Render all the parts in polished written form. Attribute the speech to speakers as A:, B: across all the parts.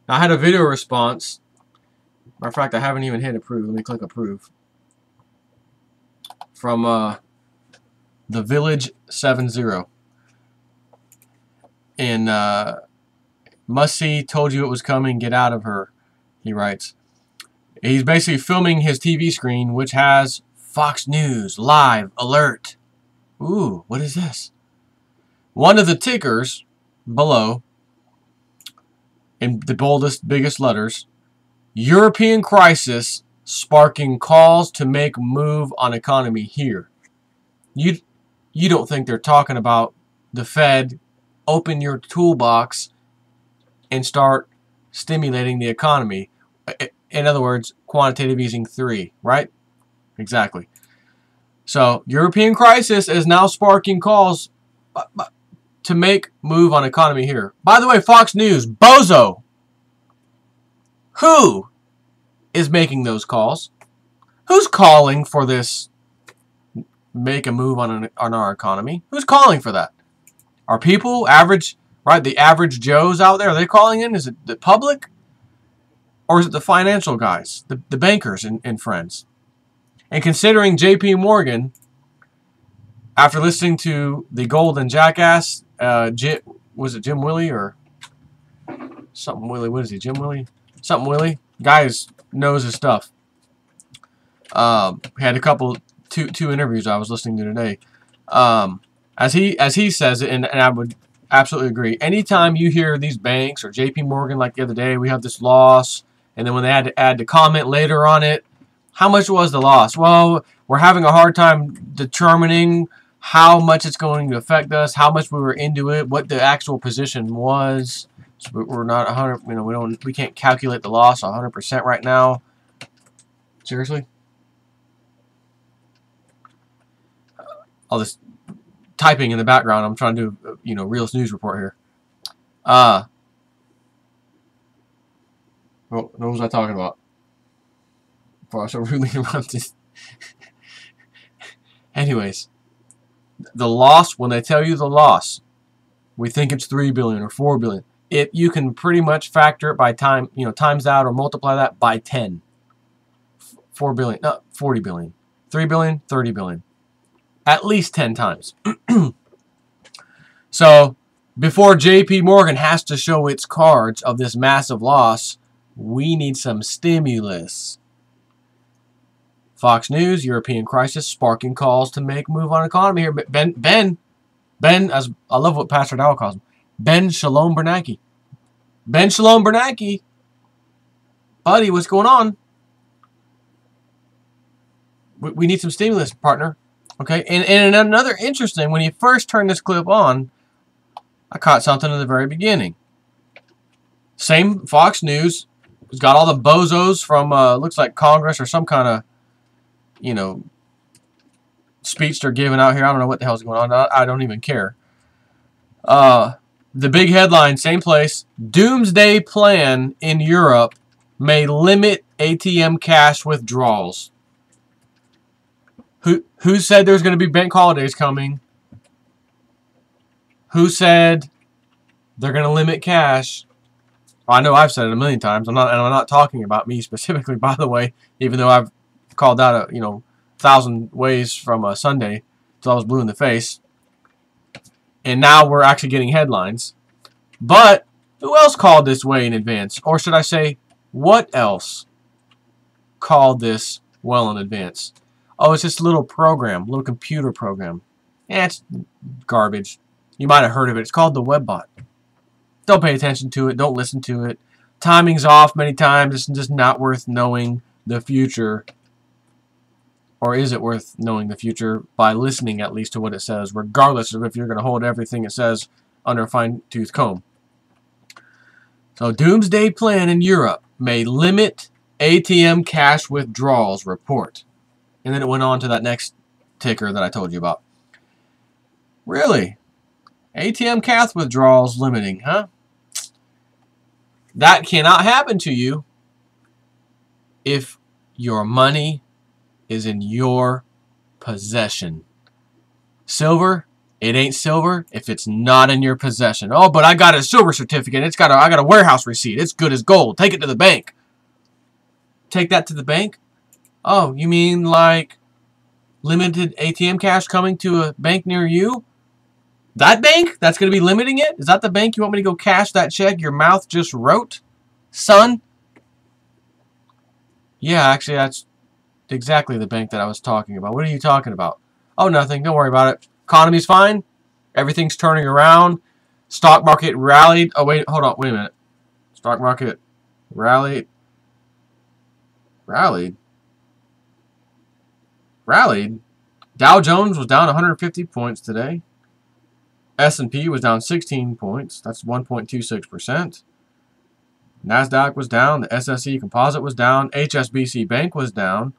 A: I had a video response. Matter of fact, I haven't even hit approve. Let me click approve. From the Village 70. And must see, told you it was coming, get out of her, he writes. He's basically filming his TV screen, which has Fox News live alert. Ooh, what is this? One of the tickers below, in the boldest, biggest letters, European crisis sparking calls to make move on economy here. You don't think they're talking about the Fed? Open your toolbox and start stimulating the economy. In other words, quantitative easing 3, right? Exactly. So, European crisis is now sparking calls to make move on economy here. By the way, Fox News, bozo. Who is making those calls? Who's calling for this make a move on our economy? Who's calling for that? Are people, average, right, the average Joes out there, are they calling in? Is it the public? Or is it the financial guys, the bankers and friends? And considering J.P. Morgan, after listening to the Golden Jackass, was it Jim Willie or something Willie? What is he, Jim Willie? Something Willie. Guys knows his stuff. Had a couple, two interviews I was listening to today. As he says it, and I would absolutely agree. Anytime you hear these banks or J.P. Morgan, like the other day, we have this loss, and then when they had to add the comment later on it, how much was the loss? Well, we're having a hard time determining how much it's going to affect us, how much we were into it, what the actual position was. So we're not 100. You know, we can't calculate the loss 100% right now. Seriously, all this typing in the background. I'm trying to do Realist news report here. What was I talking about? Before I was so rudely interrupted. Anyways, the loss, when they tell you the loss, we think it's $3 billion or $4 billion. You can pretty much factor it by time, times that or multiply that by 10. 4 billion, no, 40 billion. 3 billion, 30 billion. At least 10 times. So, before J.P. Morgan has to show its cards of this massive loss, we need some stimulus. Fox News, European crisis, sparking calls to make move on economy here. Ben, as I love what Pastor Dowell calls him, Ben Shalom Bernanke. Ben Shalom Bernanke. Buddy, what's going on? We need some stimulus, partner. Okay, and another interesting, when you first turn this clip on, I caught something in the very beginning. Same Fox News. It's got all the bozos from, looks like Congress or some kind of, speech they're giving out here. I don't know what the hell's going on. I don't even care. The big headline, same place. Doomsday plan in Europe may limit ATM cash withdrawals. Who said there's going to be bank holidays coming? Who said they're going to limit cash? Well, I know I've said it a million times. I'm not talking about me specifically, by the way, even though I've called out 1,000 ways from Sunday till I was blue in the face. And now we're actually getting headlines. But who else called this way in advance? Or should I say, what else called this well in advance? Oh, it's just a little program, little computer program. It's garbage. You might have heard of it. It's called the WebBot. Don't pay attention to it. Don't listen to it. Timing's off many times. It's just not worth knowing the future. Or is it worth knowing the future by listening at least to what it says, regardless of if you're going to hold everything it says under a fine-tooth comb? So, doomsday plan in Europe may limit ATM cash withdrawals, report. And then it went on to that next ticker that I told you about. Really? ATM cash withdrawals limiting, huh? That cannot happen to you if your money is in your possession. Silver, It ain't silver if it's not in your possession. Oh, but I got a silver certificate. I got a warehouse receipt. It's good as gold. Take it to the bank. Take that to the bank? Oh, you mean like limited ATM cash coming to a bank near you? That bank? That's going to be limiting it? Is that the bank you want me to go cash that check your mouth just wrote? Son? Yeah, actually, that's exactly the bank that I was talking about. What are you talking about? Oh, nothing. Don't worry about it. Economy's fine. Everything's turning around. Stock market rallied. Oh, wait. Hold on. Wait a minute. Stock market rallied. Rallied? Dow Jones was down 150 points today. S&P was down 16 points. That's 1.26%. NASDAQ was down. The SSE Composite was down. HSBC Bank was down.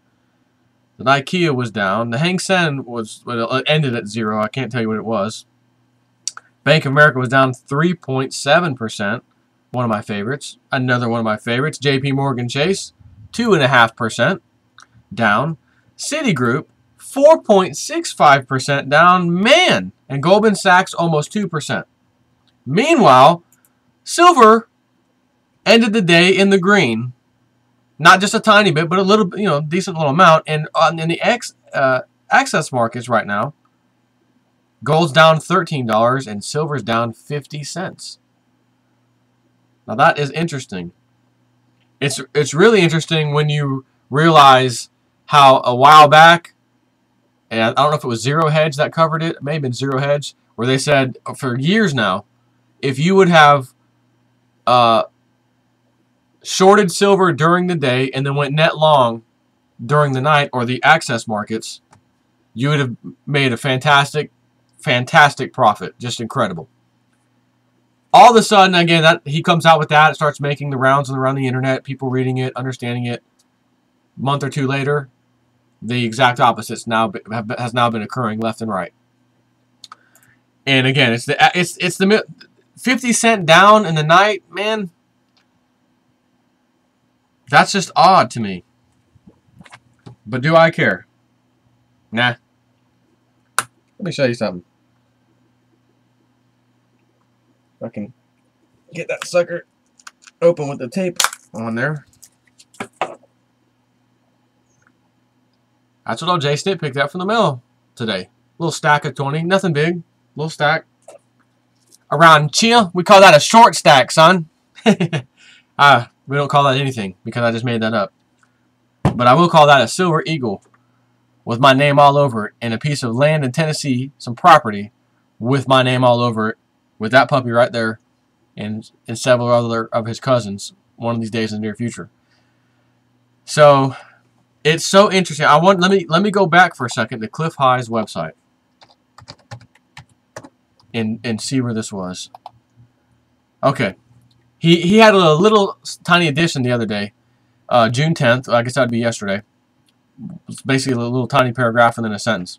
A: The Ikea was down. The Hang Seng it ended at 0. I can't tell you what it was. Bank of America was down 3.7%. One of my favorites. Another one of my favorites. JP Morgan Chase, 2.5% down. Citigroup, 4.65% down. Man! And Goldman Sachs, almost 2%. Meanwhile, silver ended the day in the green. Not just a tiny bit, but a little, decent little amount. And in the access markets right now, gold's down $13 and silver's down 50 cents. Now that is interesting. It's really interesting when you realize how a while back, and I don't know if it was Zero Hedge that covered it. It may have been Zero Hedge, where they said for years now, if you would have shorted silver during the day and then went net long during the night or the access markets, you would have made a fantastic profit. Just incredible. All of a sudden, again, that he comes out with that. It starts making the rounds around the internet, people reading it, understanding it. A month or two later, the exact opposite has now been occurring left and right. And again, it's the 50 cent down in the night, man. That's just odd to me. But do I care? Nah. Let me show you something. I can get that sucker open with the tape on there. That's what old J Snip picked up from the mail today. Little stack of 20. Nothing big. Little stack. Around Chia, we call that a short stack, son. We don't call that anything because I just made that up. But I will call that a silver eagle with my name all over it, and a piece of land in Tennessee, some property with my name all over it, with that puppy right there, and several other of his cousins one of these days in the near future. So it's so interesting. Let me go back for a second to Cliff High's website and see where this was. Okay. He had a little tiny addition the other day, June 10th. I guess that would be yesterday. It's basically a little tiny paragraph and then a sentence.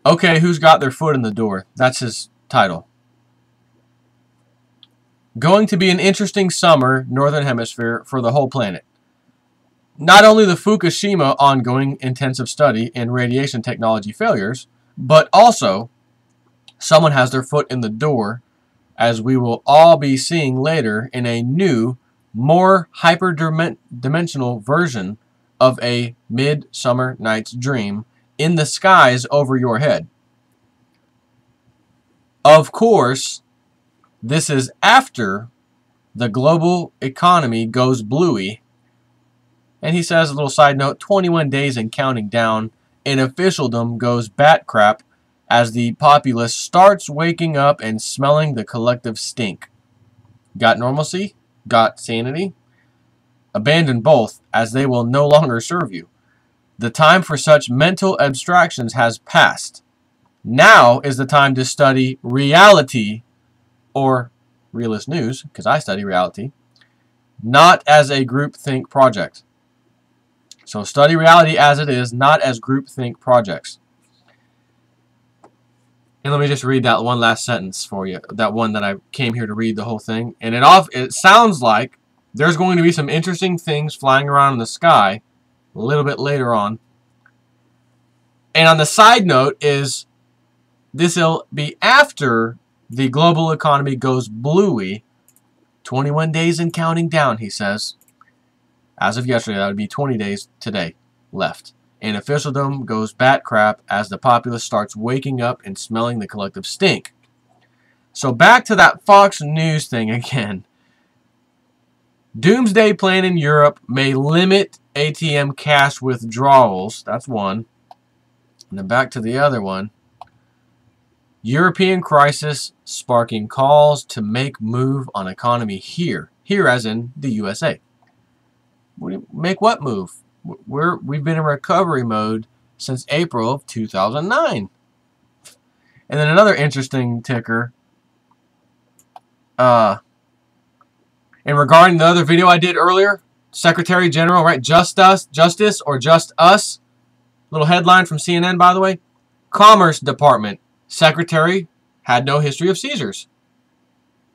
A: Okay, who's got their foot in the door? That's his title. Going to be an interesting summer, Northern Hemisphere, for the whole planet. Not only the Fukushima ongoing intensive study in radiation technology failures, but also someone has their foot in the door, as we will all be seeing later in a new, more hyperdimensional version of a Midsummer Night's Dream in the skies over your head. Of course, this is after the global economy goes bluey. And he says, a little side note, 21 days and counting down, and officialdom goes bat crap as the populace starts waking up and smelling the collective stink. Got normalcy? Got sanity? Abandon both, as they will no longer serve you. The time for such mental abstractions has passed. Now is the time to study reality, or realist news, because I study reality, not as a groupthink project. So study reality as it is, not as groupthink projects. And let me just read that one last sentence for you. That one that I came here to read the whole thing. And it sounds like there's going to be some interesting things flying around in the sky a little bit later on. And on the side note is this will be after the global economy goes bluey. 21 days and counting down, he says. As of yesterday, that would be 20 days today left. And officialdom goes bat crap as the populace starts waking up and smelling the collective stink. So back to that Fox News thing again. Doomsday plan in Europe may limit ATM cash withdrawals. That's one. And then back to the other one. European crisis sparking calls to make move on economy here. Here as in the USA. Make what move? We've been in recovery mode since April of 2009. And then another interesting ticker. And regarding the other video I did earlier, Secretary General, right? Justice or Just Us. Little headline from CNN, by the way. Commerce Department Secretary had no history of seizures.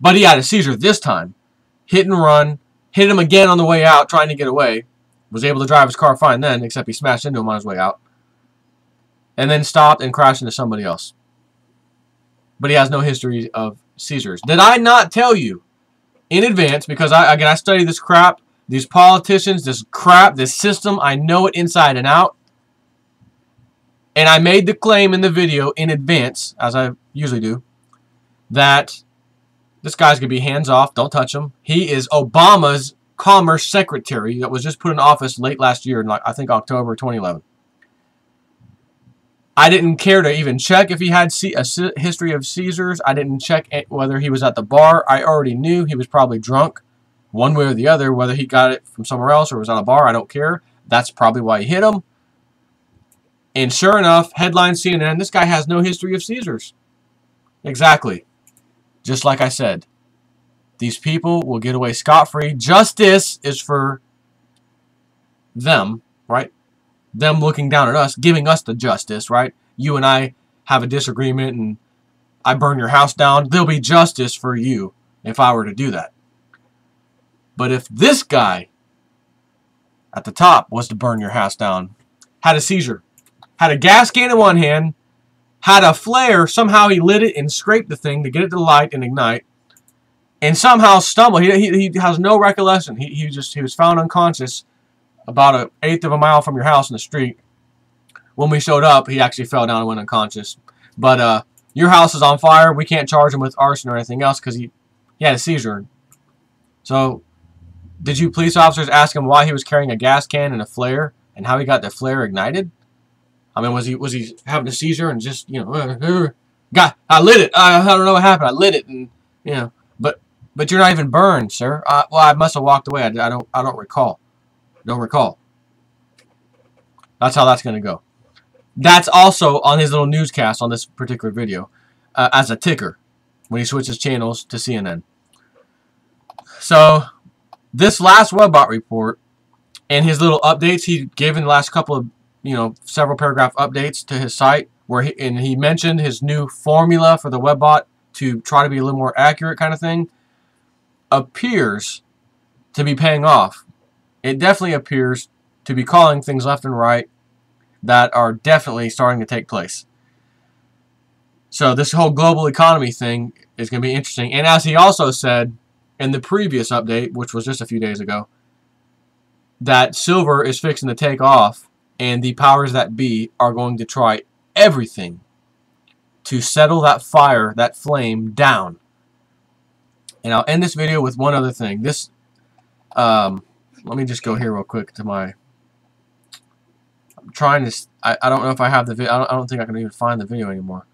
A: But he had a seizure this time. Hit and run. Hit him again on the way out, trying to get away. Was able to drive his car fine then, except he smashed into him on his way out. And then stopped and crashed into somebody else. But he has no history of seizures. Did I not tell you in advance, because I study this crap, these politicians, this crap, this system, I know it inside and out. And I made the claim in the video in advance, as I usually do, that this guy's going to be hands off, don't touch him. He is Obama's Commerce Secretary that was just put in office late last year, in I think October 2011. I didn't care to even check if he had a history of seizures. I didn't check whether he was at the bar. I already knew he was probably drunk, one way or the other. Whether he got it from somewhere else or was at a bar, I don't care. That's probably why he hit him. And sure enough, headline CNN, this guy has no history of seizures. Exactly. Just like I said. These people will get away scot-free. Justice is for them, right? Them looking down at us, giving us the justice, right? You and I have a disagreement and I burn your house down. There'll be justice for you if I were to do that. But if this guy at the top was to burn your house down, had a seizure, had a gas can in one hand, had a flare, somehow he lit it and scraped the thing to get it to light and ignite, and somehow stumbled. He has no recollection. He was found unconscious about an eighth of a mile from your house in the street. When we showed up, he actually fell down and went unconscious. But your house is on fire. We can't charge him with arson or anything else because he had a seizure. So, did you police officers ask him why he was carrying a gas can and a flare and how he got the flare ignited? I mean, was he having a seizure and just, you know, I lit it. I don't know what happened. I lit it, and you know, but you're not even burned, sir. Well, I must have walked away. I don't recall. Don't recall. That's how that's going to go. That's also on his little newscast on this particular video as a ticker when he switches channels to CNN. So this last Webbot report and his little updates he gave in the last couple of, you know, several paragraph updates to his site where he mentioned his new formula for the Webbot to try to be a little more accurate kind of thing appears to be paying off. It definitely appears to be calling things left and right that are definitely starting to take place. So this whole global economy thing is going to be interesting. And as he also said in the previous update, which was just a few days ago, that silver is fixing to take off and the powers that be are going to try everything to settle that fire, that flame down. And I'll end this video with one other thing. This, let me just go here real quick to my, I'm trying to, I don't know if I have the video, I don't think I can even find the video anymore.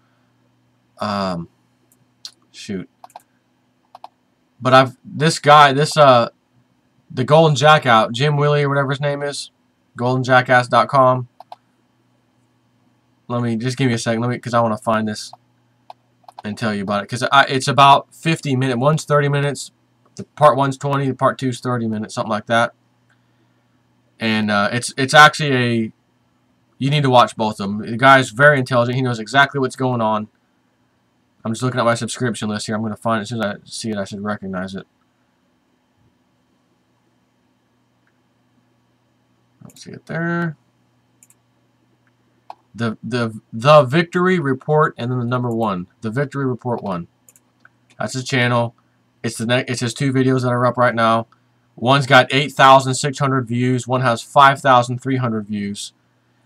A: Shoot. But this guy, the Golden Jackout, Jim Willie or whatever his name is, goldenjackass.com. Let me, just give me a second, because I want to find this and tell you about it. Because it's about 50 minutes, one's 30 minutes, the part one's 20, the part two's 30 minutes, something like that. And it's actually you need to watch both of them. The guy's very intelligent, he knows exactly what's going on. I'm just looking at my subscription list here. I'm going to find it. As soon as I see it, I should recognize it. I don't see it there. The Victory Report, and then the number 1. The Victory Report 1. That's his channel. It's his 2 videos that are up right now. One's got 8,600 views. One has 5,300 views.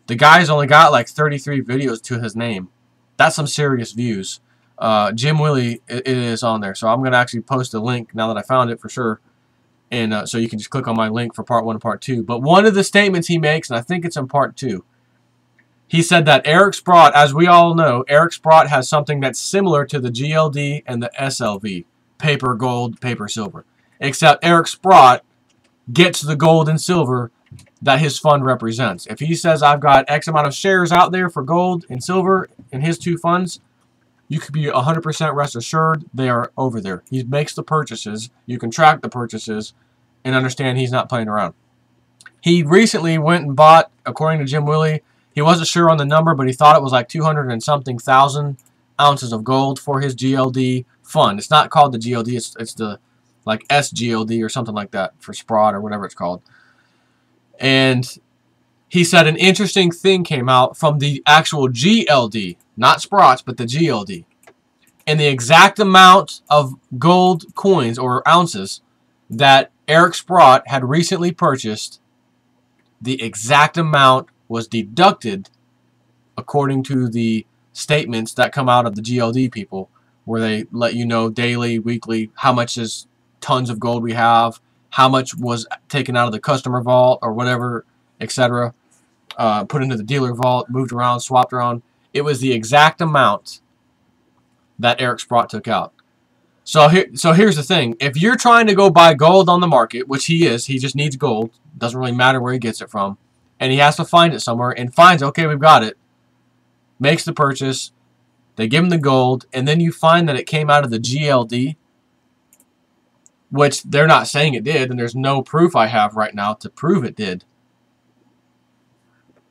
A: The guy's only got like 33 videos to his name. That's some serious views. Jim Willie, it is on there. So I'm going to actually post a link now that I found it for sure. And so you can just click on my link for part 1 and part 2. But one of the statements he makes, and I think it's in part 2, he said that Eric Sprott, as we all know, Eric Sprott has something that's similar to the GLD and the SLV. Paper gold, paper silver. Except Eric Sprott gets the gold and silver that his fund represents. If he says, I've got X amount of shares out there for gold and silver in his 2 funds, you could be 100% rest assured they are over there. He makes the purchases. You can track the purchases and understand he's not playing around. He recently went and bought, according to Jim Willie, he wasn't sure on the number, but he thought it was like 200 and something thousand ounces of gold for his GLD fund. It's not called the GLD. It's the like SGLD or something like that for Sprott or whatever it's called. And he said an interesting thing came out from the actual GLD, not Sprott's, but the GLD. And the exact amount of gold coins or ounces that Eric Sprott had recently purchased, the exact amount was deducted according to the statements that come out of the GLD people, where they let you know daily, weekly, how much is tons of gold we have, how much was taken out of the customer vault or whatever, etc. Put into the dealer vault, moved around, swapped around. It was the exact amount that Eric Sprott took out. So here's the thing. If you're trying to go buy gold on the market, which he is, he just needs gold. Doesn't really matter where he gets it from. And he has to find it somewhere and finds, okay, we've got it. Makes the purchase. They give him the gold. And then you find that it came out of the GLD, which they're not saying it did. And there's no proof I have right now to prove it did.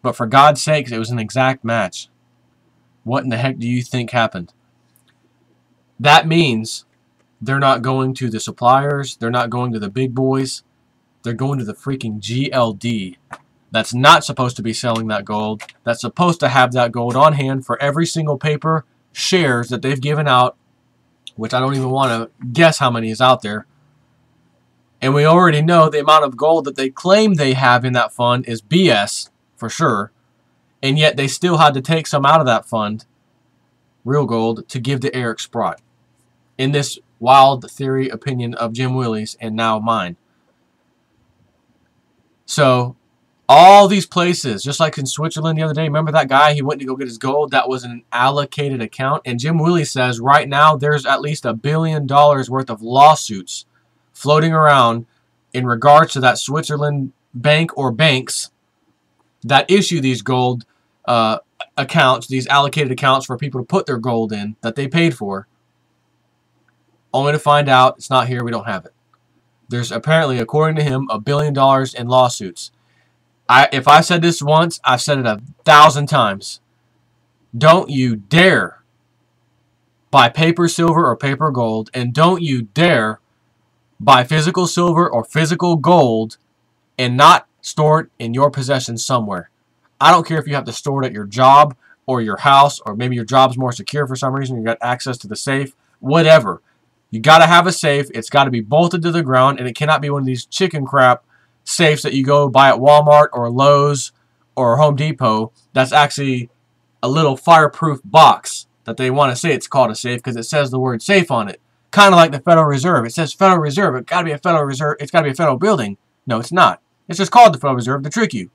A: But for God's sakes, it was an exact match. What in the heck do you think happened? That means they're not going to the suppliers. They're not going to the big boys. They're going to the freaking GLD. That's not supposed to be selling that gold. That's supposed to have that gold on hand for every single paper shares that they've given out, which I don't even want to guess how many is out there. And we already know the amount of gold that they claim they have in that fund is BS, for sure. And yet they still had to take some out of that fund, real gold, to give to Eric Sprott. In this wild theory opinion of Jim Willie's and now mine. So all these places, just like in Switzerland the other day, remember that guy, he went to go get his gold? That was an allocated account. And Jim Willie says right now there's at least $1 billion worth of lawsuits floating around in regards to that Switzerland bank or banks that issue these gold accounts, these allocated accounts for people to put their gold in that they paid for. Only to find out it's not here, we don't have it. There's apparently, according to him, $1 billion in lawsuits. If I said this once, I've said it 1,000 times. Don't you dare buy paper silver or paper gold, and don't you dare buy physical silver or physical gold and not store it in your possession somewhere. I don't care if you have to store it at your job or your house, or maybe your job's more secure for some reason, you got access to the safe, whatever. You got to have a safe. It's got to be bolted to the ground, and it cannot be one of these chicken crap safes that you go buy at Walmart or Lowe's or Home Depot. That's actually a little fireproof box that they want to say it's called a safe because it says the word safe on it. Kind of like the Federal Reserve. It says Federal Reserve. It's got to be a Federal Reserve. It's got to be a federal building. No, it's not. It's just called the Federal Reserve to trick you.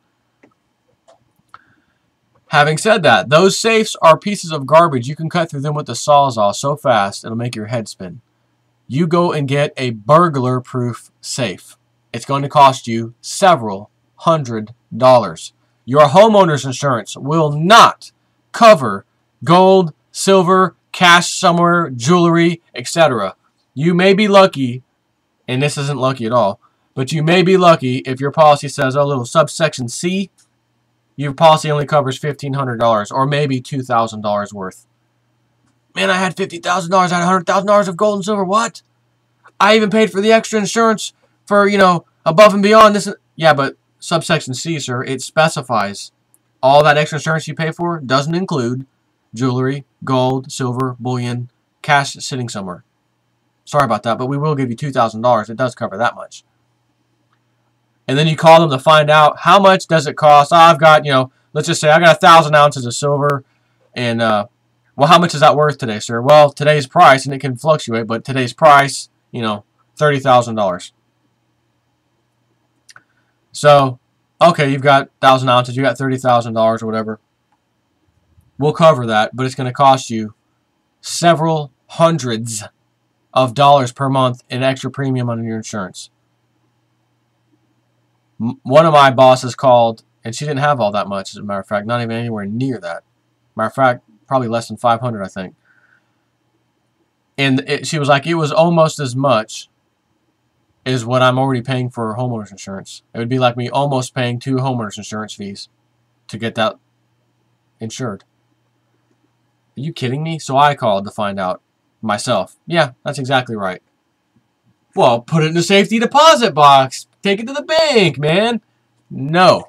A: Having said that, those safes are pieces of garbage. You can cut through them with the Sawzall so fast it'll make your head spin. You go and get a burglar-proof safe. It's going to cost you several $100s. Your homeowner's insurance will not cover gold, silver, cash somewhere, jewelry, etc. You may be lucky, and this isn't lucky at all, but you may be lucky if your policy says, oh, little subsection C, your policy only covers $1,500 or maybe $2,000 worth. Man, I had $50,000. I had $100,000 of gold and silver. What? I even paid for the extra insurance for, above and beyond this. Yeah, but subsection C, sir, it specifies all that extra insurance you pay for doesn't include jewelry, gold, silver, bullion, cash sitting somewhere. Sorry about that, but we will give you $2,000. It does cover that much. And then you call them to find out how much does it cost. Oh, I've got, let's just say I got 1,000 ounces of silver, and well, how much is that worth today, sir? Well, today's price, and it can fluctuate, but today's price, $30,000. So, okay, you've got 1,000 ounces, you got $30,000 or whatever. We'll cover that, but it's going to cost you several hundreds of dollars per month in extra premium on your insurance. One of my bosses called, and she didn't have all that much, as a matter of fact, not even anywhere near that. Matter of fact, probably less than 500, I think. And she was like, it was almost as much as what I'm already paying for homeowners insurance. It would be like me almost paying 2 homeowners insurance fees to get that insured. Are you kidding me? So I called to find out myself. Yeah, that's exactly right. Well, put it in the safety deposit box. Take it to the bank, man. No.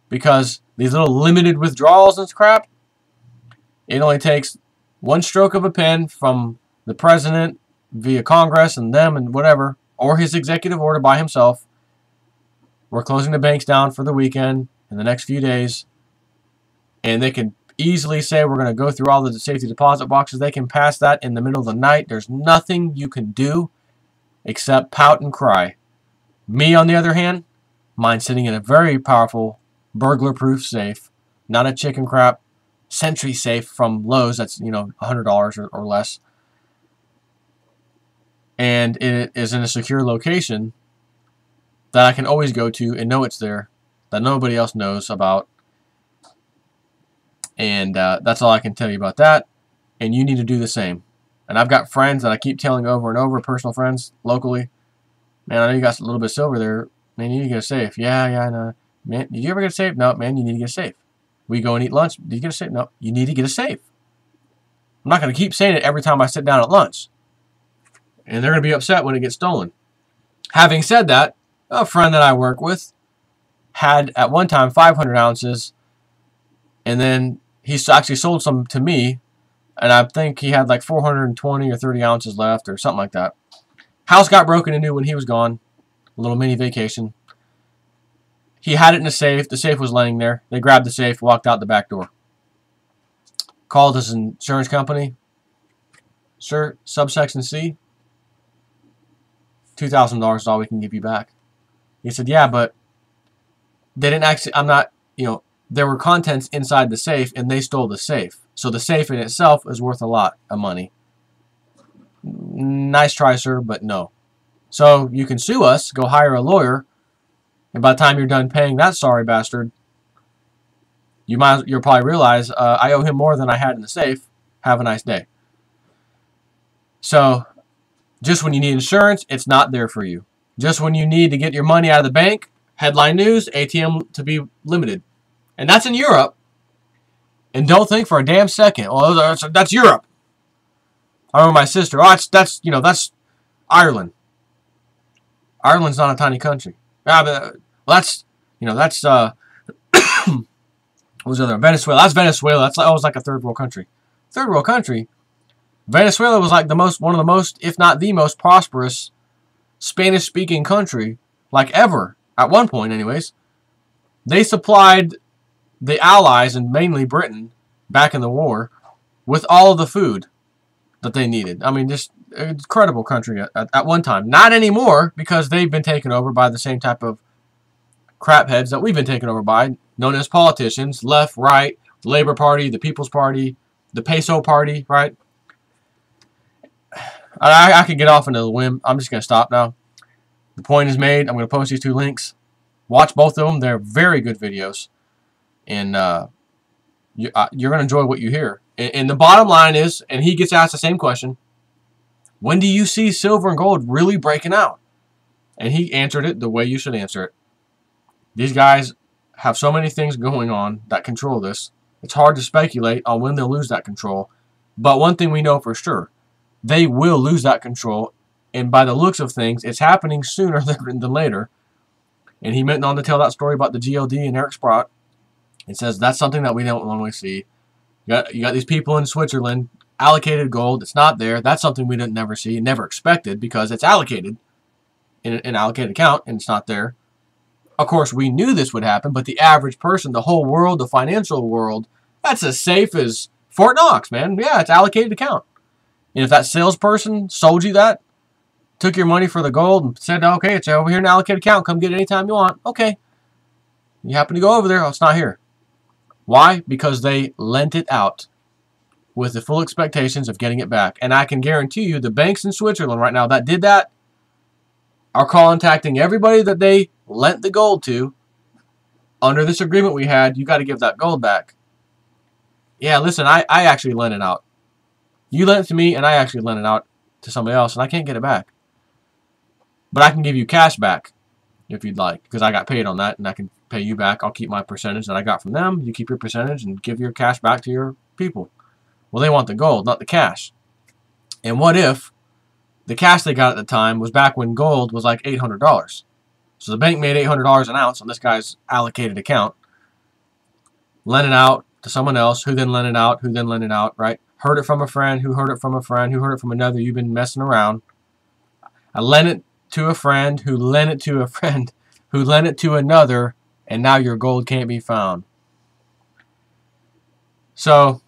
A: Because these little limited withdrawals and crap, it only takes one stroke of a pen from the president via Congress and them and whatever, or his executive order by himself. We're closing the banks down for the weekend in the next few days. And they can easily say we're going to go through all the safety deposit boxes. They can pass that in the middle of the night. There's nothing you can do except pout and cry. Me, on the other hand, mine's sitting in a very powerful burglar-proof safe, not a chicken crap Sentry safe from Lowe's that's, $100 or less. And it is in a secure location that I can always go to and know it's there, that nobody else knows about. And that's all I can tell you about that. And you need to do the same. And I've got friends that I keep telling over and over, personal friends locally. Man, I know you got a little bit of silver there. Man, you need to get a safe. Yeah, I know. Man, did you ever get a safe? No, man, you need to get a safe. We go and eat lunch. Did you get a safe? No, you need to get a safe. I'm not going to keep saying it every time I sit down at lunch. And they're going to be upset when it gets stolen. Having said that, a friend that I work with had at one time 500 ounces. And then he actually sold some to me. And I think he had like 420 or 30 ounces left or something like that. House got broken into when he was gone. A little mini vacation. He had it in a safe. The safe was laying there. They grabbed the safe, walked out the back door. Called his insurance company. Sir, subsection C, $2,000 is all we can give you back. He said, yeah, but they didn't actually, there were contents inside the safe and they stole the safe. So the safe in itself is worth a lot of money. Nice try, sir, but no. So you can sue us, go hire a lawyer, and by the time you're done paying that sorry bastard, you'll probably realize I owe him more than I had in the safe. Have a nice day. So just when you need insurance, it's not there for you. Just when you need to get your money out of the bank, headline news, ATM to be limited. And that's in Europe. And don't think for a damn second, oh, that's Europe. I remember my sister, that's Ireland. Ireland's not a tiny country. Well, that's what was the other? Venezuela. That's Venezuela. That's always like a third world country. Third world country. Venezuela was like one of the most, if not the most prosperous Spanish-speaking country, like ever, at one point anyways. They supplied the Allies, and mainly Britain, back in the war, with all of the food that they needed. I mean, just an incredible country at one time. Not anymore, because they've been taken over by the same type of crap heads that we've been taken over by, known as politicians, left, right, the Labour Party, the People's Party, the Peso Party, right? I could get off into the whim. I'm just going to stop now. The point is made. I'm going to post these 2 links. Watch both of them. They're very good videos. And you're going to enjoy what you hear. And the bottom line is, and he gets asked the same question, when do you see silver and gold really breaking out? And he answered it the way you should answer it. These guys have so many things going on that control this. It's hard to speculate on when they'll lose that control. But one thing we know for sure, they will lose that control. And by the looks of things, it's happening sooner than later. And he went on to tell that story about the GLD and Eric Sprott. It says that's something that we don't normally see. You got these people in Switzerland allocated gold. It's not there. That's something we didn't never see, never expected, because it's allocated in an allocated account and it's not there. Of course, we knew this would happen, but the average person, the whole world, the financial world, that's as safe as Fort Knox, man. Yeah, it's allocated account. And if that salesperson sold you that, took your money for the gold and said, okay, it's over here in an allocated account. Come get it anytime you want. Okay. You happen to go over there. Oh, it's not here. Why? Because they lent it out with the full expectations of getting it back. And I can guarantee you the banks in Switzerland right now that did that are contacting everybody that they lent the gold to. Under this agreement we had, you got to give that gold back. Yeah, listen, I actually lent it out. You lent it to me, and I actually lent it out to somebody else, and I can't get it back. But I can give you cash back if you'd like, because I got paid on that, and I can pay you back. I'll keep my percentage that I got from them. You keep your percentage and give your cash back to your people. Well, they want the gold, not the cash. And what if the cash they got at the time was back when gold was like $800? So the bank made $800 an ounce on this guy's allocated account, lent it out to someone else, who then lent it out, who then lent it out, right? Heard it from a friend, who heard it from a friend, who heard it from another. You've been messing around. I lent it to a friend, who lent it to a friend, who lent it to another, and now your gold can't be found. So,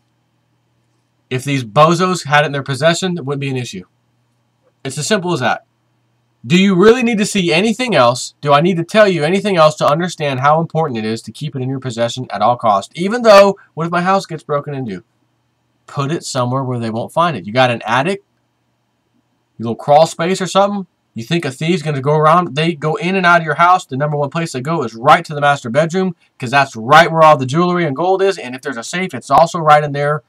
A: if these bozos had it in their possession, it wouldn't be an issue. It's as simple as that. Do you really need to see anything else? Do I need to tell you anything else to understand how important it is to keep it in your possession at all costs? Even though, what if my house gets broken into? Put it somewhere where they won't find it. You got an attic? Your little crawl space or something? You think a thief's going to go around? They go in and out of your house. The number one place they go is right to the master bedroom, because that's right where all the jewelry and gold is. And if there's a safe, it's also right in there.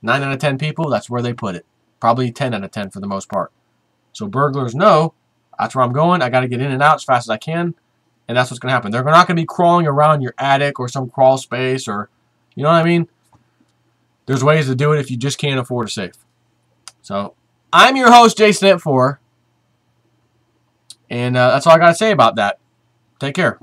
A: 9 out of 10 people, that's where they put it. Probably 10 out of 10 for the most part. So burglars know that's where I'm going. I got to get in and out as fast as I can. And that's what's going to happen. They're not going to be crawling around your attic or some crawl space, or, you know what I mean? There's ways to do it if you just can't afford a safe. So, I'm your host, Jason at 4. And that's all I got to say about that. Take care.